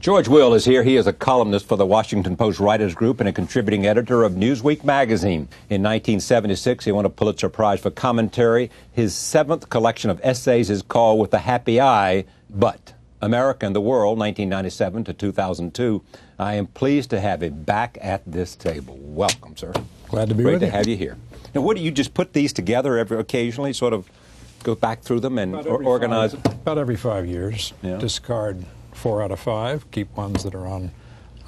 George Will is here. He is a columnist for the Washington Post Writers Group and a contributing editor of Newsweek magazine. In 1976, he won a Pulitzer Prize for commentary. His seventh collection of essays is called With a Happy Eye, But America and the World, 1997 to 2002. I am pleased to have him back at this table. Welcome, sir. Glad to be with you. Great to have you here. Now, what do you just put these together occasionally, sort of go back through them and organize them? About every 5 years. Yeah. Discard 4 out of 5, keep ones that are on,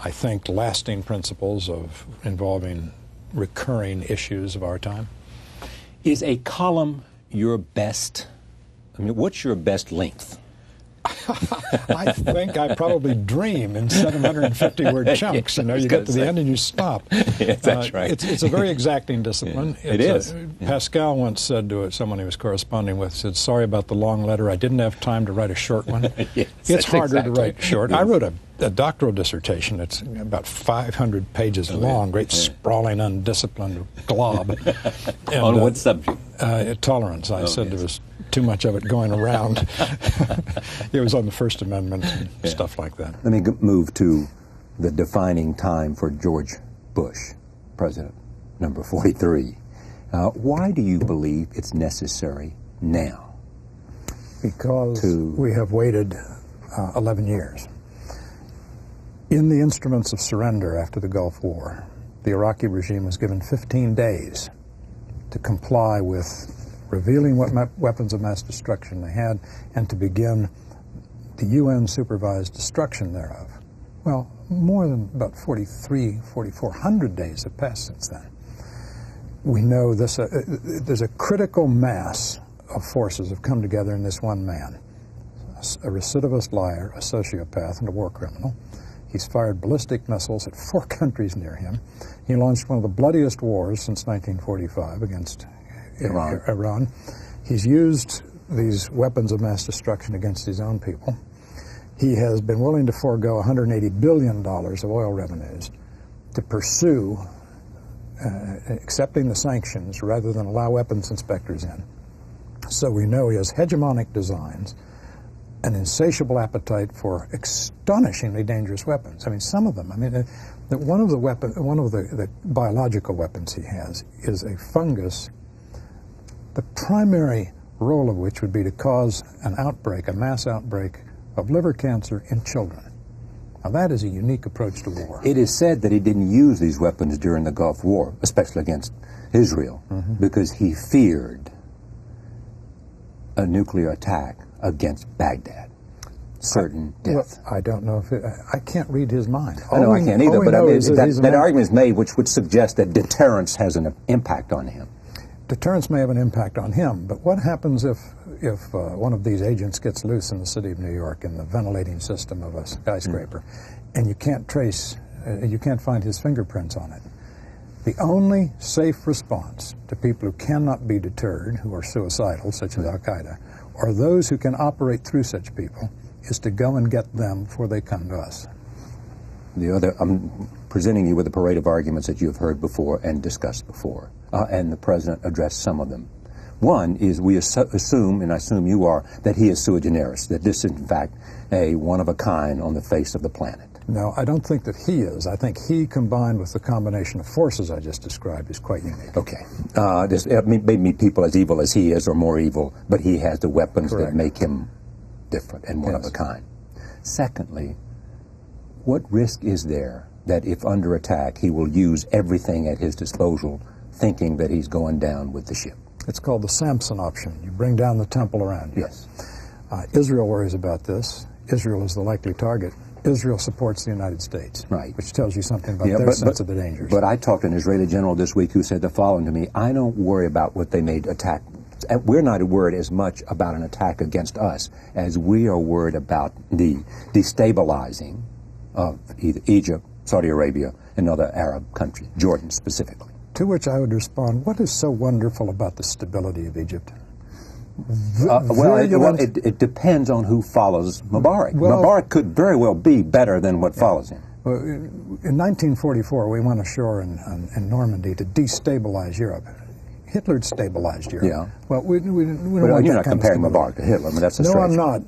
I think, lasting principles of involving recurring issues of our time. Is a column your best? I mean, what's your best length? I think I probably dream in 750-word chunks. You know, you get to the end and you stop. Yes, that's right. It's a very exacting discipline. Yeah, it is. Pascal once said to someone he was corresponding with, said, "Sorry about the long letter. I didn't have time to write a short one." Yes, it's harder exactly to write short. Yes. I wrote a doctoral dissertation. It's about 500 pages long, great sprawling, undisciplined glob. And, on what subject? Tolerance. I said there was too much of it going around. It was on the First Amendment and stuff like that. Let me move to the defining time for George Bush, President number 43. Why do you believe it's necessary now? Because we have waited 11 years. In the instruments of surrender after the Gulf War, the Iraqi regime was given 15 days to comply with revealing what weapons of mass destruction they had and to begin the UN-supervised destruction thereof. Well, more than about 4,400 days have passed since then. We know this. There's a critical mass of forces have come together in this one man, a recidivist liar, a sociopath, and a war criminal. He's fired ballistic missiles at 4 countries near him. He launched one of the bloodiest wars since 1945 against Iran. He's used these weapons of mass destruction against his own people. He has been willing to forego $180 billion of oil revenues to pursue accepting the sanctions rather than allow weapons inspectors in. So we know he has hegemonic designs, an insatiable appetite for astonishingly dangerous weapons. I mean, some of them. I mean, one of the biological weapons he has is a fungus, the primary role of which would be to cause an outbreak, a mass outbreak of liver cancer in children. Now, that is a unique approach to war. It is said that he didn't use these weapons during the Gulf War, especially against Israel, because he feared a nuclear attack against Baghdad. Certain death. Well, I don't know if I can't read his mind. I know I can't either, but I mean, that argument is made which would suggest that deterrence has an impact on him. Deterrence may have an impact on him, but what happens if one of these agents gets loose in the city of New York in the ventilating system of a skyscraper, and you can't find his fingerprints on it? The only safe response to people who cannot be deterred, who are suicidal, such as Al-Qaeda, or those who can operate through such people, is to go and get them before they come to us. I'm presenting you with a parade of arguments that you have heard before and discussed before, and the President addressed some of them. One is we assume, and I assume you are, that he is sui generis, that this is in fact a one-of-a-kind on the face of the planet. No, I don't think that he is. I think he, combined with the combination of forces I just described, is quite unique. Okay. It may be people as evil as he is or more evil, but he has the weapons Correct. that make him different and one of a kind. Secondly, what risk is there that if under attack he will use everything at his disposal, thinking that he's going down with the ship? It's called the Samson option. You bring down the temple around you. Yes. Israel worries about this. Israel is the likely target. Israel supports the United States, right, which tells you something about their sense of the dangers. But I talked to an Israeli general this week who said the following to me: I don't worry about what they may attack. We're not worried as much about an attack against us as we are worried about the destabilizing of either Egypt, Saudi Arabia, and other Arab countries, Jordan specifically. To which I would respond, what is so wonderful about the stability of Egypt? It depends on who follows Mubarak. Mubarak could very well be better than what follows him. Well, in 1944, we went ashore in Normandy to destabilize Europe. Hitler stabilized Europe. Yeah. Well, we don't But want you're that not comparing Mubarak to Hitler. I mean, that's a No, stretch. I'm not.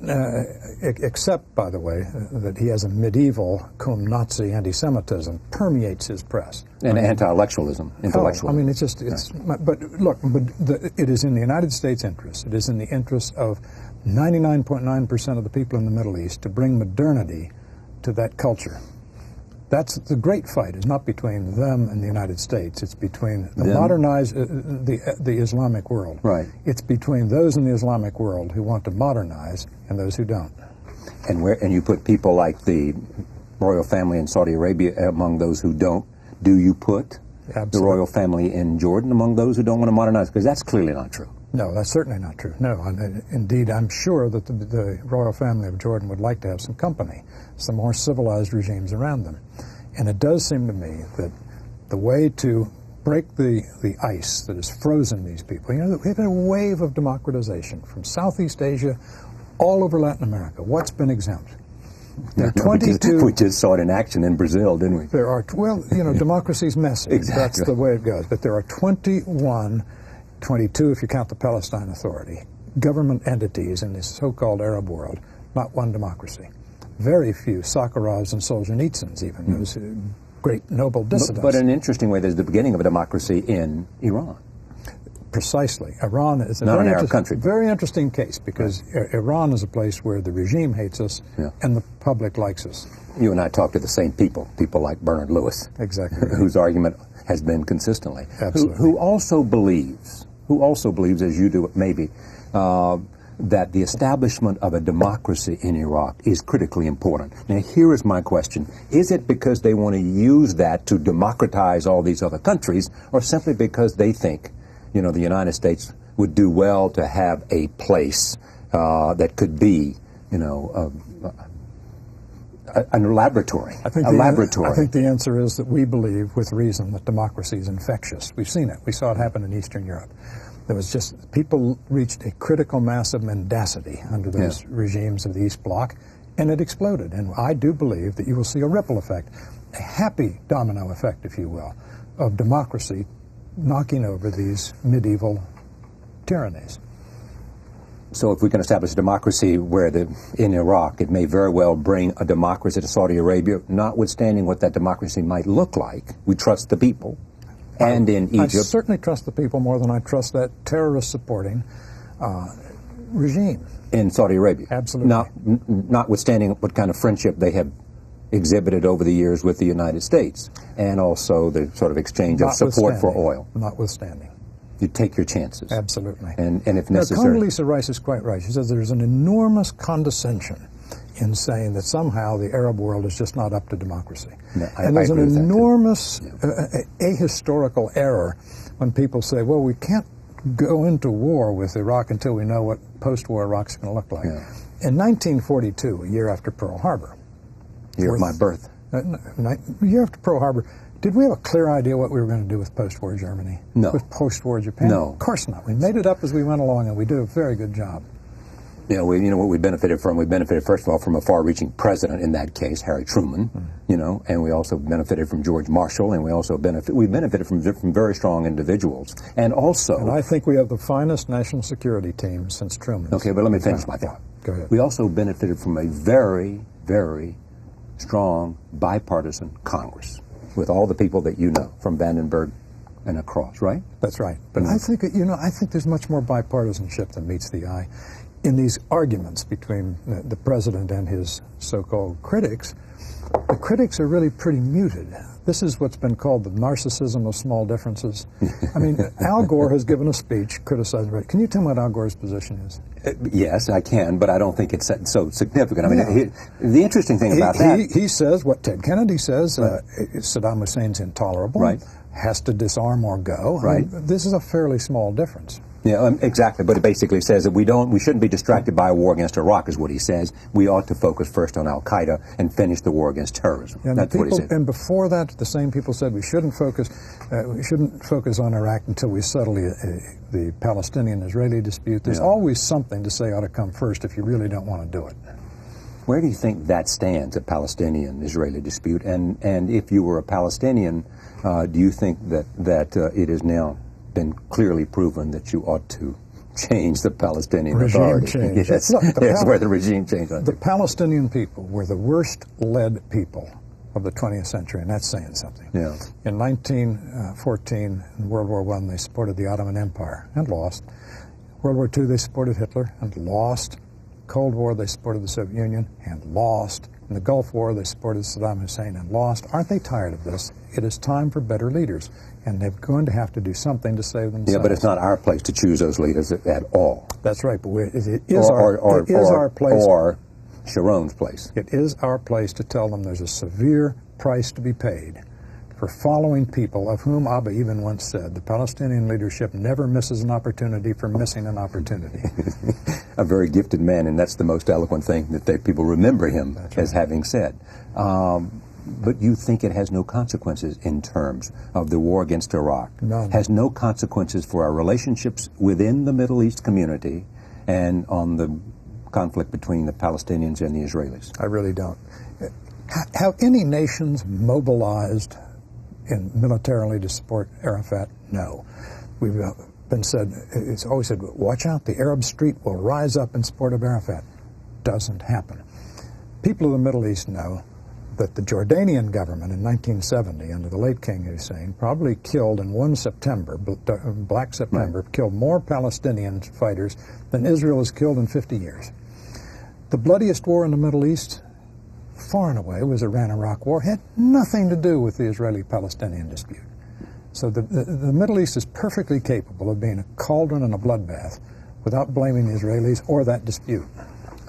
Except, by the way, that he has a medieval cum Nazi anti-Semitism permeates his press. And intellectualism. Oh, I mean, it's just, but look, it is in the United States' interest, it is in the interest of 99.9% of the people in the Middle East to bring modernity to that culture. That's the great fight, is not between them and the United States. It's between the modernized, the Islamic world. Right. It's between those in the Islamic world who want to modernize and those who don't. And you put people like the royal family in Saudi Arabia among those who don't. Do you put the royal family in Jordan among those who don't want to modernize? Because that's clearly not true. No, that's certainly not true. No, indeed, I'm sure that the royal family of Jordan would like to have some company, some more civilized regimes around them. And it does seem to me that the way to break the ice that has frozen these people, you know, we've had a wave of democratization from Southeast Asia all over Latin America. What's been exempt? There are 22. We just saw it in action in Brazil, didn't we? There are, well, you know, democracy's messy. Exactly. That's the way it goes. But there are 22 if you count the Palestine Authority, government entities in this so-called Arab world, not one democracy. Very few Sakharovs and Solzhenitsyns, even, those great noble dissidents. But in an interesting way, there's the beginning of a democracy in Iran. Precisely. Iran is a not an Arab country. Very interesting case, because Iran is a place where the regime hates us and the public likes us. You and I talk to the same people like Bernard Lewis. Exactly. Whose argument has been consistently. Absolutely. Who also believes, as you do maybe, that the establishment of a democracy in Iraq is critically important. Now, here is my question. Is it because they want to use that to democratize all these other countries, or simply because they think, you know, the United States would do well to have a place that could be, you know, a laboratory? I think the answer is that we believe, with reason, that democracy is infectious. We've seen it. We saw it happen in Eastern Europe. There was just, people reached a critical mass of mendacity under those regimes of the East Bloc, and it exploded. And I do believe that you will see a ripple effect, a happy domino effect, if you will, of democracy knocking over these medieval tyrannies. So if we can establish a democracy in Iraq, it may very well bring a democracy to Saudi Arabia, notwithstanding what that democracy might look like. We trust the people. And in Egypt, I certainly trust the people more than I trust that terrorist-supporting regime. In Saudi Arabia. Absolutely. Notwithstanding what kind of friendship they have exhibited over the years with the United States, and also the sort of exchange of support for oil. Notwithstanding. You take your chances. Absolutely. And if necessary. Condoleezza Rice is quite right. She says there's an enormous condescension in saying that somehow the Arab world is just not up to democracy. No, and there's an enormous ahistorical error when people say, well, we can't go into war with Iraq until we know what post-war Iraq's going to look like. Yeah. In 1942, a year after Pearl Harbor. Year of my birth. A year after Pearl Harbor, did we have a clear idea what we were going to do with post-war Germany? No. With post-war Japan? No. Of course not. We made it up as we went along, and we did a very good job. You know what we benefited from? We benefited, first of all, from a far-reaching president in that case, Harry Truman, you know, and we also benefited from George Marshall, and we benefited from very strong individuals. And also... And I think we have the finest national security team since Truman. Okay, but let me finish my thought. Go ahead. We also benefited from a very, very strong bipartisan Congress with all the people that you know, from Vandenberg and across, right? That's right. But I think, I think there's much more bipartisanship than meets the eye. In these arguments between the president and his so-called critics, the critics are really pretty muted. This is what's been called the narcissism of small differences. I mean, Al Gore has given a speech criticizing. Can you tell me what Al Gore's position is? Yes, I can, but I don't think it's so significant. I mean, the interesting thing about that... He says what Ted Kennedy says, Saddam Hussein's intolerable, has to disarm or go. Right. I mean, this is a fairly small difference. Yeah, exactly. But it basically says that we shouldn't be distracted by a war against Iraq, is what he says. We ought to focus first on Al Qaeda and finish the war against terrorism. And that's what he said. And before that, the same people said we shouldn't focus on Iraq until we settle the Palestinian-Israeli dispute. There's always something to say ought to come first if you really don't want to do it. Where do you think that stands, a Palestinian-Israeli dispute? And if you were a Palestinian, do you think that it is now been clearly proven that you ought to change the Palestinian regime Authority. change. Yes, Look, that's where the regime change. The Palestinian people were the worst-led people of the 20th century, and that's saying something. Yeah. In 1914, in World War I, they supported the Ottoman Empire and lost. World War II, they supported Hitler and lost. Cold War, they supported the Soviet Union and lost. In the Gulf War, they supported Saddam Hussein and lost. Aren't they tired of this? It is time for better leaders, and they're going to have to do something to save themselves. Yeah, but it's not our place to choose those leaders at all. That's right, but it is our place. Or Sharon's place. It is our place to tell them there's a severe price to be paid for following people of whom Abba even once said, the Palestinian leadership never misses an opportunity for missing an opportunity. A very gifted man, and that's the most eloquent thing that people remember him as having said. But you think it has no consequences in terms of the war against Iraq? None. Has no consequences for our relationships within the Middle East community and on the conflict between the Palestinians and the Israelis? I really don't. Have any nations mobilized militarily to support Arafat? No. We've been said, it's always said, watch out, the Arab street will rise up in support of Arafat. Doesn't happen. People of the Middle East know that the Jordanian government in 1970, under the late King Hussein, probably killed in one September, Black September, killed more Palestinian fighters than Israel has killed in 50 years. The bloodiest war in the Middle East, far and away, was the Iran-Iraq War. It had nothing to do with the Israeli-Palestinian dispute. So the Middle East is perfectly capable of being a cauldron and a bloodbath without blaming the Israelis or that dispute.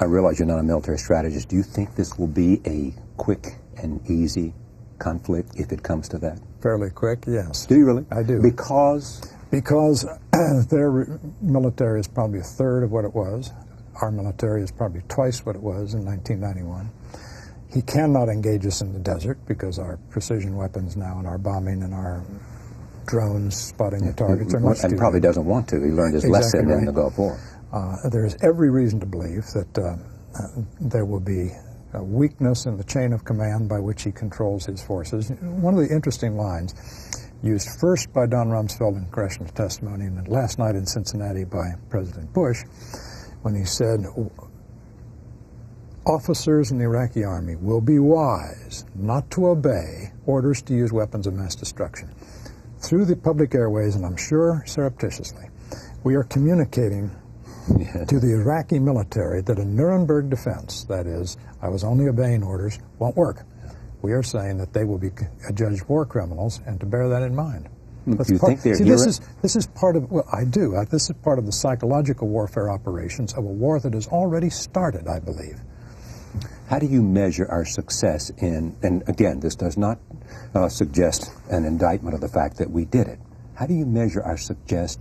I realize you're not a military strategist. Do you think this will be a quick and easy conflict if it comes to that? Fairly quick, yes. Do you really? I do. Because their military is probably a third of what it was. Our military is probably twice what it was in 1991. He cannot engage us in the desert because our precision weapons now and our bombing and our drones spotting the targets are much too and probably good. Doesn't want to. He learned his lesson in the Gulf War. There is every reason to believe that there will be a weakness in the chain of command by which he controls his forces. One of the interesting lines, used first by Don Rumsfeld in congressional testimony and then last night in Cincinnati by President Bush, when he said, officers in the Iraqi army will be wise not to obey orders to use weapons of mass destruction. Through the public airways, and I'm sure surreptitiously, we are communicating to the Iraqi military that a Nuremberg defense, that is, I was only obeying orders, won't work. We are saying that they will be adjudged war criminals, and to bear that in mind. This is part of, well, I do. This is part of the psychological warfare operations of a war that has already started, I believe. How do you measure our success in, and again, this does not suggest an indictment of the fact that we did it. How do you measure our success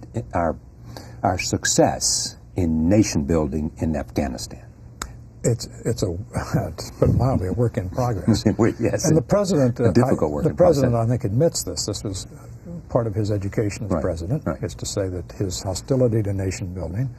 in nation building in Afghanistan? It's to put it mildly, a work in progress. Yes, and the president, a difficult work the in president, process. I think, admits this. This was part of his education as president, is to say that his hostility to nation building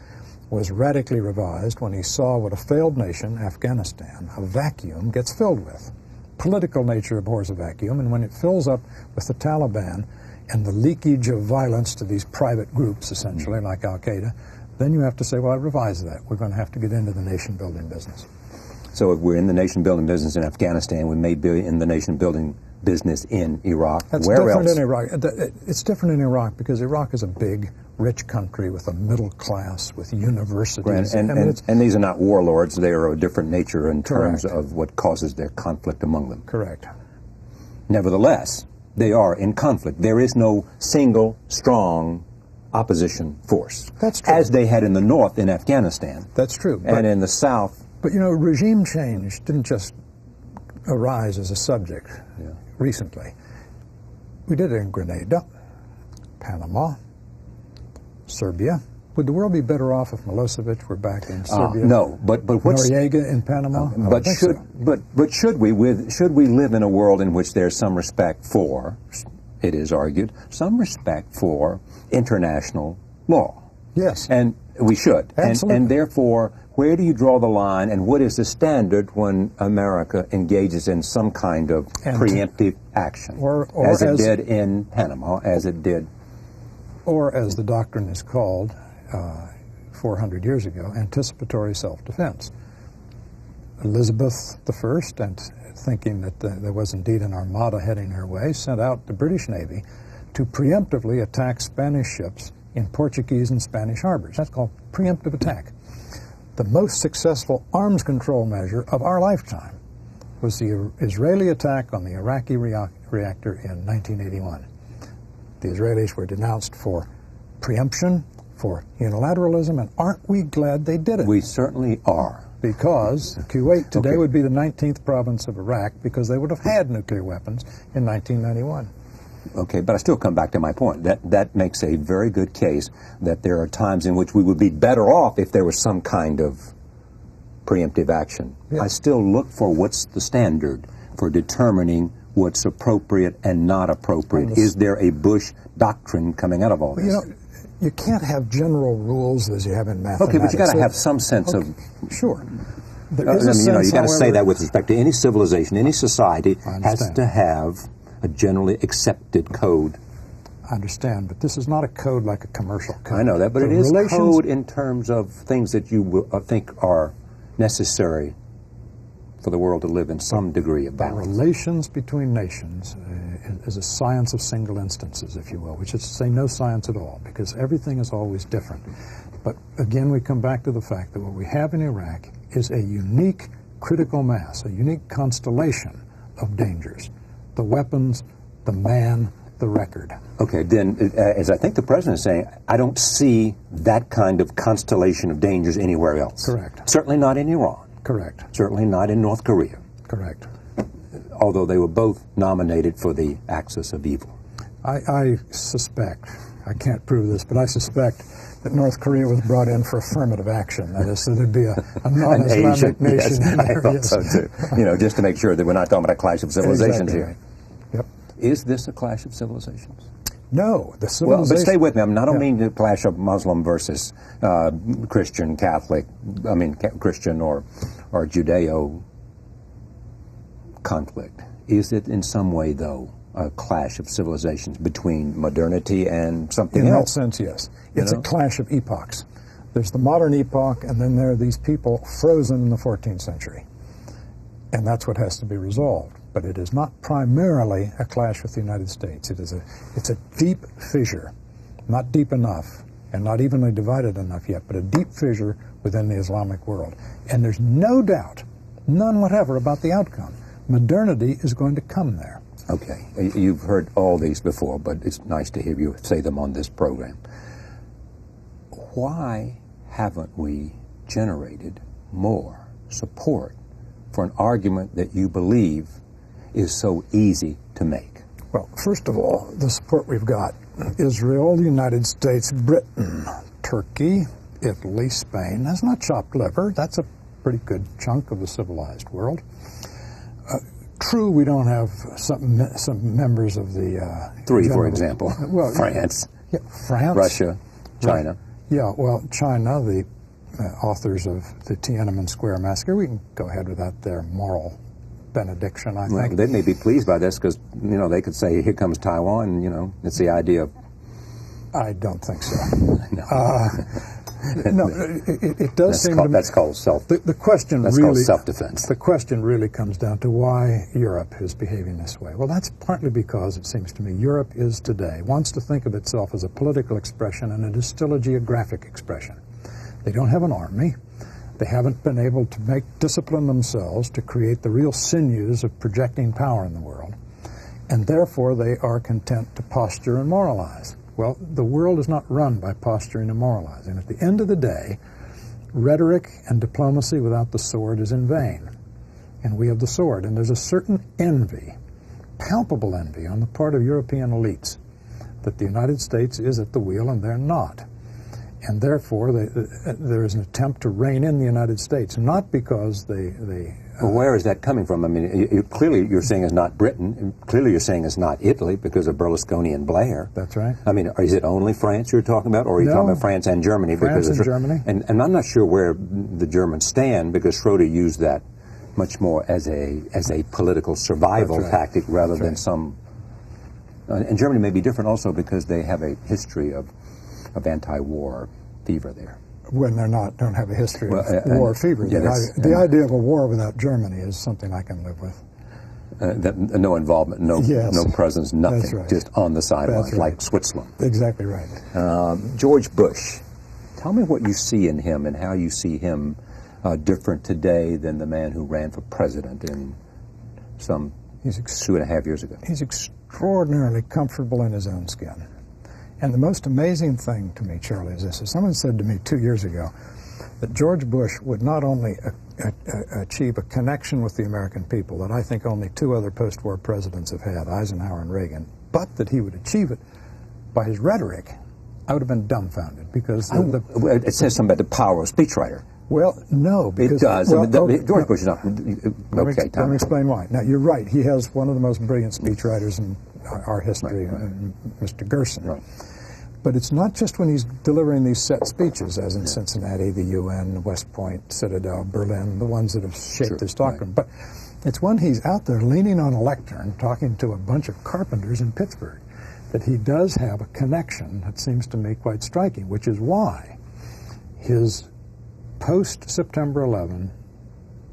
was radically revised when he saw what a failed nation, Afghanistan, a vacuum, gets filled with. Political nature abhors a vacuum, and when it fills up with the Taliban and the leakage of violence to these private groups, essentially, like Al-Qaeda, then you have to say, well, I revise that. We're going to have to get into the nation-building business. So if we're in the nation-building business in Afghanistan, we may be in the nation-building business in Iraq. That's Where different else? in Iraq. It's different in Iraq because Iraq is a big, rich country with a middle class, with universities. And these are not warlords. They are of a different nature in terms Correct. of what causes their conflict among them. Correct. Nevertheless, they are in conflict. There is no single, strong opposition force. That's true. As they had in the north in Afghanistan. That's true. And in the south. But, you know, regime change didn't just arise as a subject recently. We did it in Grenada, Panama, Serbia. Would the world be better off if Milosevic were back in Serbia? No, but what's Noriega in Panama? Should we live in a world in which there's some respect for, it is argued, some respect for international law? Yes. And we should. Absolutely. And therefore, where do you draw the line, and what is the standard when America engages in some kind of preemptive action, or as it did in Panama, as it did or as the doctrine is called 400 years ago, anticipatory self-defense. Elizabeth I, and thinking that there was indeed an armada heading her way, sent out the British Navy to preemptively attack Spanish ships in Portuguese and Spanish harbors. That's called preemptive attack. The most successful arms control measure of our lifetime was the Israeli attack on the Iraqi reactor in 1981. The Israelis were denounced for preemption, for unilateralism, and aren't we glad they did it? We certainly are. Because Kuwait today would be the 19th province of Iraq because they would have had nuclear weapons in 1991. Okay, but I still come back to my point. That makes a very good case that there are times in which we would be better off if there was some kind of preemptive action. Yeah. I still look for what's the standard for determining what's appropriate and not appropriate. Is there a Bush doctrine coming out of all this? You know, you can't have general rules as you have in mathematics. Okay, but you got to have some sense of... Sure. You got to say that with respect to any civilization, any society has to have a generally accepted code. I understand, but this is not a code like a commercial code. I know that, but it is code in terms of things that you think are necessary for the world to live in some degree of balance. Relations between nations is a science of single instances, if you will, which is to say no science at all, because everything is always different. But again, we come back to the fact that what we have in Iraq is a unique critical mass, a unique constellation of dangers. The weapons, the man, the record. Okay, then, as I think the President is saying, I don't see that kind of constellation of dangers anywhere else. Correct. Certainly not in Iran. Correct. Certainly not in North Korea. Correct. Although they were both nominated for the axis of evil. I suspect, I can't prove this, but I suspect that North Korea was brought in for affirmative action. That is, so there'd be a non-Islamic nation. Yes, I thought so too. You know, just to make sure that we're not talking about a clash of civilizations exactly here. Right. Yep. Is this a clash of civilizations? No, the civilization... Well, but stay with me. I don't mean the clash of Muslim versus Christian, Catholic, Christian or Judeo conflict. Is it in some way, though, a clash of civilizations between modernity and something else? In that sense, yes. It's a clash of epochs. There's the modern epoch, and then there are these people frozen in the 14th century. And that's what has to be resolved. But it is not primarily a clash with the United States. It's a deep fissure, not deep enough, and not evenly divided enough yet, but a deep fissure within the Islamic world. And there's no doubt, none whatever, about the outcome. Modernity is going to come there. Okay. You've heard all these before, but it's nice to hear you say them on this program. Why haven't we generated more support for an argument that you believe is so easy to make? Well, first of all, the support we've got: Israel, the United States, Britain, Turkey, Italy, Spain. That's not chopped liver. That's a pretty good chunk of the civilized world. True, we don't have some members of the... Three, for example. Well, France. Yeah, France. Russia. China. Right. Yeah, well, China, the authors of the Tiananmen Square massacre, we can go ahead without their moral benediction, I think. They may be pleased by this because, they could say, here comes Taiwan, and, it's the idea of... I don't think so. No, it does seem to me... That's called self-defense. The question really comes down to why Europe is behaving this way. Well, that's partly because, it seems to me, Europe is today, wants to think of itself as a political expression, and it is still a geographic expression. They don't have an army. They haven't been able to discipline themselves to create the real sinews of projecting power in the world, and therefore they are content to posture and moralize. Well, the world is not run by posturing and moralizing. At the end of the day, rhetoric and diplomacy without the sword is in vain. And we have the sword. And there's a certain envy, palpable envy, on the part of European elites that the United States is at the wheel and they're not. And therefore, there is an attempt to rein in the United States, not because well, where is that coming from? Clearly you're saying it's not Britain. And clearly you're saying it's not Italy because of Berlusconi and Blair. That's right. Is it only France you're talking about, or are you talking about France and Germany? France and Germany. And I'm not sure where the Germans stand, because Schroeder used that much more as a political survival tactic rather than some And Germany may be different also because they have a history of anti-war fever there. When don't have a history of war fever. Yeah, the idea of a war without Germany is something I can live with. No involvement, no presence, nothing, That's right. just on the sidelines, Right. like Switzerland. Exactly right. George Bush, tell me what you see in him and how you see him different today than the man who ran for president in some 2.5 years ago. He's extraordinarily comfortable in his own skin. And the most amazing thing to me, Charlie, is this. Someone said to me 2 years ago that George Bush would not only achieve a connection with the American people that I think only 2 other post-war presidents have had, Eisenhower and Reagan, but that he would achieve it by his rhetoric. I would have been dumbfounded because it says something about the power of speechwriter. Well, no, because it does. Well, George Bush is not. Let me explain why. Now, you're right. He has one of the most brilliant speechwriters in our history, Mr. Gerson. Right. But it's not just when he's delivering these set speeches, as in Cincinnati, the UN, West Point, Citadel, Berlin, the ones that have shaped his doctrine. Right. But it's when he's out there leaning on a lectern talking to a bunch of carpenters in Pittsburgh that he does have a connection that seems to me quite striking, which is why his post-September 11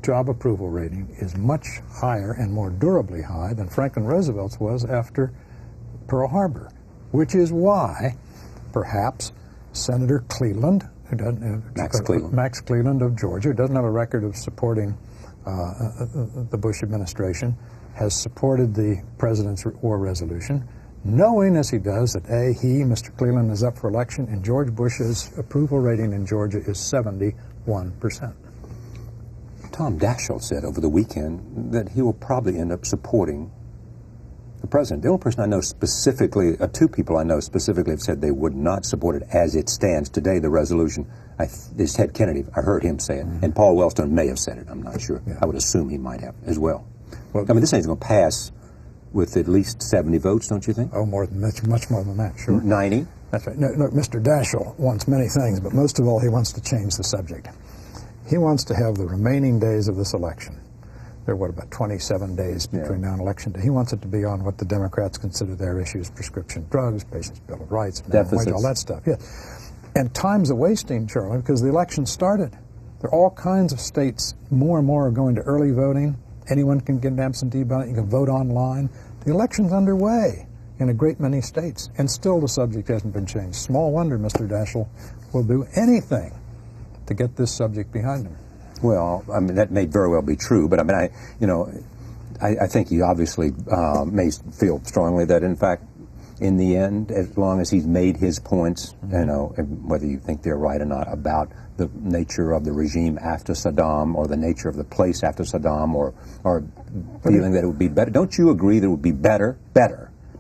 job approval rating is much higher and more durably high than Franklin Roosevelt's was after Pearl Harbor, which is why perhaps Senator Cleland, Max Cleland of Georgia, who doesn't have a record of supporting the Bush administration, has supported the president's war resolution, knowing as he does that Mr. Cleland, is up for election, and George Bush's approval rating in Georgia is 71%. Tom Daschle said over the weekend that he will probably end up supporting the president. The only person I know specifically, 2 people I know specifically have said they would not support it as it stands today, the resolution. Is Ted Kennedy. I heard him say it. And Paul Wellstone may have said it. I'm not sure. I would assume he might have as well. I mean, this thing's going to pass with at least 70 votes, don't you think? Oh, much more than that, sure. 90? That's right. No, look, Mr. Daschle wants many things, but most of all, he wants to change the subject. He wants to have the remaining days of this election. There are, about 27 days between now and election day. He wants it to be on what the Democrats consider their issues: prescription drugs, Patients' Bill of Rights, deficits, all that stuff. Yeah. And time's a-wasting, Charlie, because the election started. There are all kinds of states. More and more are going to early voting. Anyone can get an absentee ballot. You can vote online. The election's underway in a great many states, and still the subject hasn't been changed. Small wonder Mr. Daschle will do anything to get this subject behind him. Well, I mean, that may very well be true, but I mean, I think he obviously may feel strongly that, in fact, in the end, as long as he's made his points, whether you think they're right or not, about the nature of the regime after Saddam or the nature of the place after Saddam or feeling that it would be better. Don't you agree that it would be better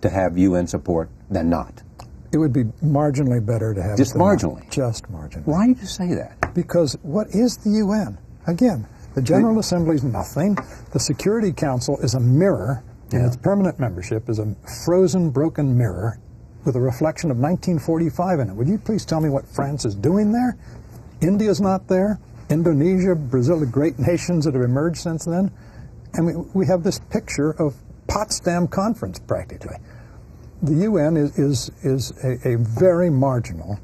to have UN support than not? It would be marginally better to have just marginally. Just marginally. Why do you say that? Because what is the UN? Again, the General Assembly is nothing. The Security Council is a mirror, and its permanent membership is a frozen, broken mirror with a reflection of 1945 in it. Would you please tell me what France is doing there? India's not there. Indonesia, Brazil, the great nations that have emerged since then. And we have this picture of Potsdam Conference, practically. The UN is a very marginal,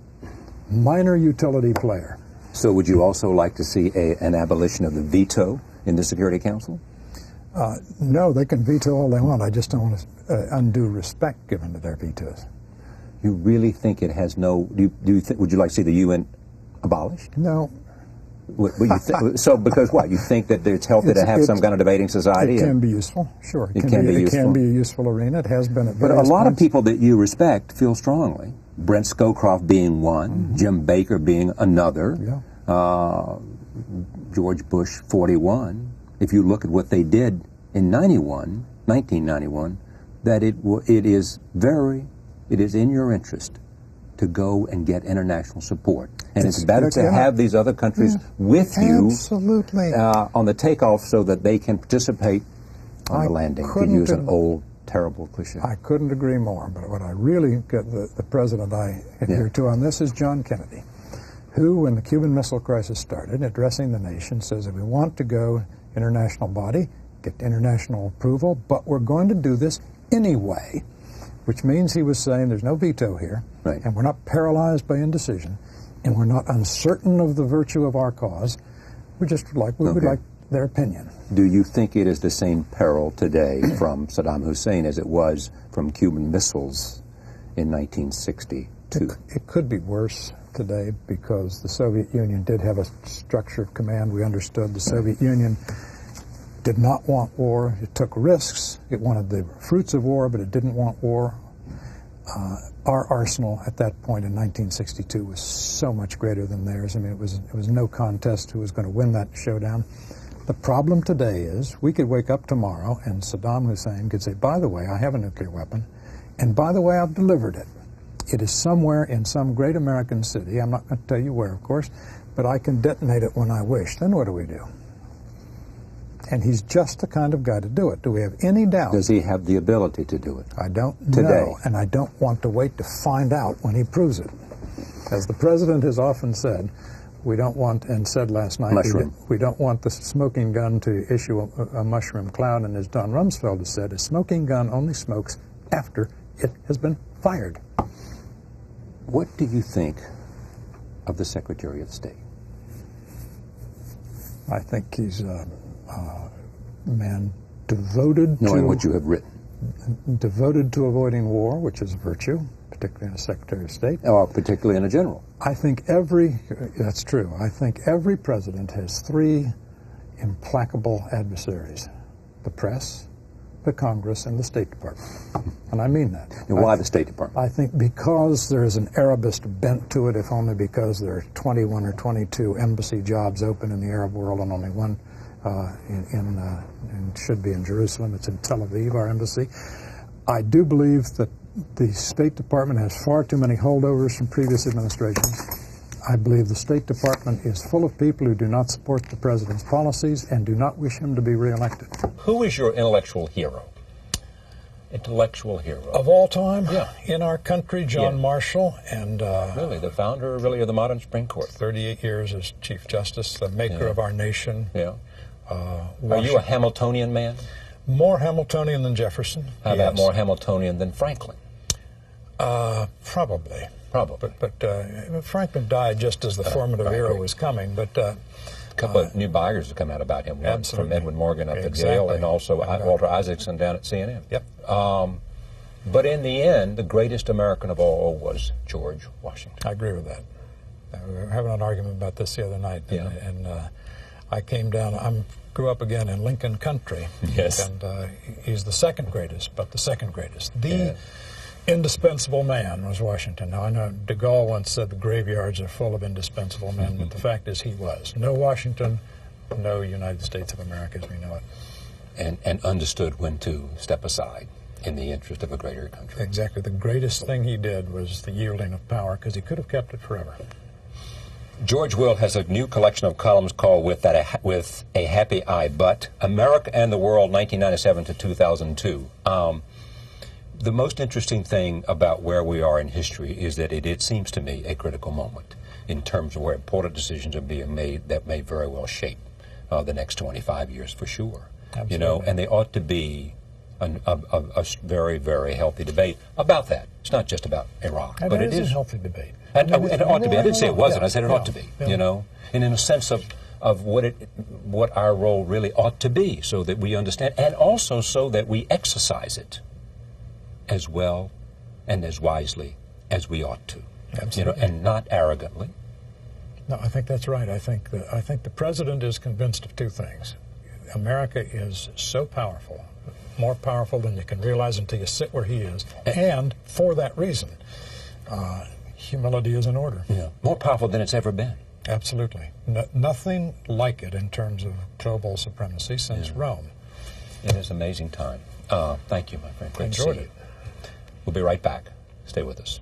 minor utility player. So would you also like to see an abolition of the veto in the Security Council? No, they can veto all they want. I just don't want undue respect given to their vetoes. You really think it has no... would you like to see the UN abolished? No. So because what? You think that it's healthy to have some kind of debating society? It can be useful, sure. It can be useful. It can be a useful arena. It has been at But a various lot of points. people that you respect feel strongly. Brent Scowcroft being one, Jim Baker being another, George Bush 41. If you look at what they did in 1991, that it is in your interest to go and get international support. And it's better to have these other countries with you on the takeoff so that they can participate on the landing, to use an old, terrible cliche. I couldn't agree more. But what I really get the president I adhere to on this is John Kennedy, who, when the Cuban Missile Crisis started, addressing the nation, says that we want to go international body, get international approval, but we're going to do this anyway. which means he was saying there's no veto here, right, and we're not paralyzed by indecision, and we're not uncertain of the virtue of our cause. We would like their opinion. Do you think it is the same peril today from Saddam Hussein as it was from Cuban missiles in 1962? It could be worse today because the Soviet Union did have a structure of command. We understood the Soviet Union did not want war. It took risks. It wanted the fruits of war, but it didn't want war. Our arsenal at that point in 1962 was so much greater than theirs. I mean, it was no contest who was going to win that showdown. The problem today is we could wake up tomorrow and Saddam Hussein could say, by the way, I have a nuclear weapon, and by the way, I've delivered it. It is somewhere in some great American city. I'm not going to tell you where, of course, but I can detonate it when I wish. Then what do we do? And he's just the kind of guy to do it. Do we have any doubt? Does he have the ability to do it? I don't know, and I don't want to wait to find out when he proves it. As the president has often said, we don't want, and said last night, we don't want the smoking gun to issue a mushroom cloud, and as Don Rumsfeld has said, a smoking gun only smokes after it has been fired. What do you think of the Secretary of State? I think he's a man devoted knowing what you have written. Devoted to avoiding war, which is a virtue, particularly in a Secretary of State. Or particularly in a general. I think that's true. I think every president has three implacable adversaries: the press, the Congress, and the State Department. And I mean that. And why the State Department? I think because there is an Arabist bent to it, if only because there are 21 or 22 embassy jobs open in the Arab world and only one should be in Jerusalem. It's in Tel Aviv, our embassy. I do believe that the State Department has far too many holdovers from previous administrations. I believe the State Department is full of people who do not support the president's policies and do not wish him to be reelected. Who is your intellectual hero? Intellectual hero. Of all time? Yeah. In our country, John Marshall, and... really, the founder, really, of the modern Supreme Court. 38 years as Chief Justice, the maker of our nation. Yeah. Are you a Hamiltonian man? More Hamiltonian than Jefferson. How about more Hamiltonian than Franklin? Probably. Probably. But Franklin died just as the formative era was coming. But a couple of new biographies have come out about him. One from Edwin Morgan up at Yale, and also Walter Isaacson down at CNN. Yep. But in the end, the greatest American of all was George Washington. I agree with that. We were having an argument about this the other night. Yeah. And I came down, grew up again in Lincoln Country. Yes. And he's the second greatest, but the second greatest. The indispensable man was Washington. Now, I know de Gaulle once said the graveyards are full of indispensable men, but the fact is he was. No Washington, no United States of America as we know it. And understood when to step aside in the interest of a greater country. Exactly. The greatest thing he did was the yielding of power, because he could have kept it forever. George Will has a new collection of columns called With a Happy Eye But, America and the World, 1997 to 2002. The most interesting thing about where we are in history is that it seems to me a critical moment in terms of where important decisions are being made that may very well shape the next 25 years for sure. Absolutely. You know, and they ought to be a very, very healthy debate about that. It's not just about Iraq, but it is a healthy debate. And it ought to be. I didn't say it wasn't. I said it ought to be. You know, and in a sense of what our role really ought to be, so that we understand, and also so that we exercise it as well and as wisely as we ought to. Absolutely. You know, and not arrogantly. No, I think that's right. I think the president is convinced of two things. America is so powerful, more powerful than you can realize until you sit where he is, and for that reason, humility is in order. Yeah, more powerful than it's ever been. Absolutely. Nothing like it in terms of global supremacy since Rome. It is an amazing time. Thank you, my friend. Great to see Enjoyed you. it. We'll be right back. Stay with us.